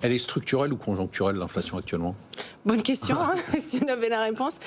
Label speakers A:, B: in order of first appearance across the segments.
A: Elle est structurelle ou conjoncturelle, l'inflation actuellement?
B: Bonne question, hein, si on avait la réponse.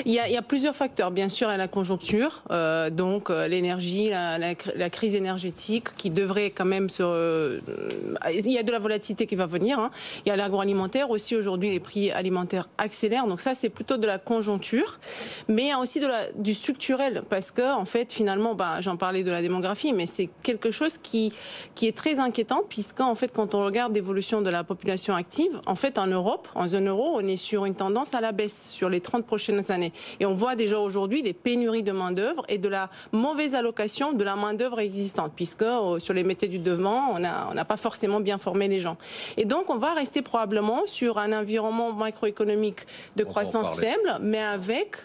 B: Il y a plusieurs facteurs. Bien sûr, il y a la conjoncture, donc l'énergie, la crise énergétique qui devrait quand même il y a de la volatilité qui va venir. Hein. Il y a l'agroalimentaire aussi. Aujourd'hui, les prix alimentaires accélèrent. Donc ça, c'est plutôt de la conjoncture. Mais il y a aussi du structurel parce que, en fait, finalement, j'en parlais de la démographie, mais c'est quelque chose qui est très inquiétant puisqu'en fait, quand on regarde l'évolution de la population active, en fait, en Europe, en zone euro, on est sur une tendance à la baisse sur les 30 prochaines années. Et on voit déjà aujourd'hui des pénuries de main-d'œuvre et de la mauvaise allocation de la main-d'œuvre existante, puisque sur les métiers du devant, on n'a pas forcément bien formé les gens. Et donc, on va rester probablement sur un environnement macroéconomique de croissance faible, mais avec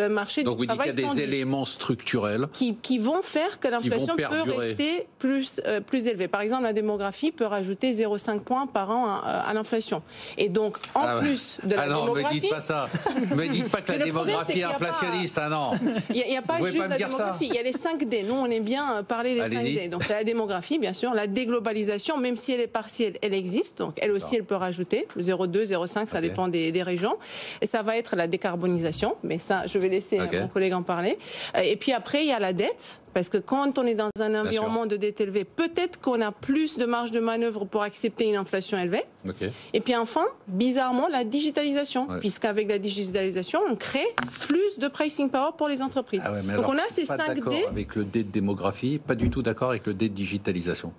B: marché
A: donc
B: du travail.
A: Donc vous dites qu'il y a des éléments structurels
B: qui vont faire que l'inflation peut rester plus élevée. Par exemple, la démographie peut rajouter 0,5 points par an à l'inflation. Et donc, en plus de la démographie...
A: ne me dites pas ça. Ne me dites pas que la démographie est inflationniste. Non.
B: Il n'y a pas juste la démographie. Il y a les 5D. Nous, on aime bien parler des 5D. Donc, la démographie, bien sûr. La déglobalisation, même si elle est partielle, elle existe. Donc, elle aussi, elle peut rajouter 0,2, 0,5, ça dépend des régions. Et ça va être la décarbonisation. Mais ça, je vais laisser mon collègue en parler. Et puis après, il y a la dette. Parce que quand on est dans un environnement de dette élevée, peut-être qu'on a plus de marge de manœuvre pour accepter une inflation élevée. Et puis enfin, bizarrement, la digitalisation. Puisqu'avec la digitalisation, on crée plus de pricing power pour les entreprises. Donc on a ces 5D.
A: Avec le D de démographie, pas du tout d'accord avec le D de digitalisation.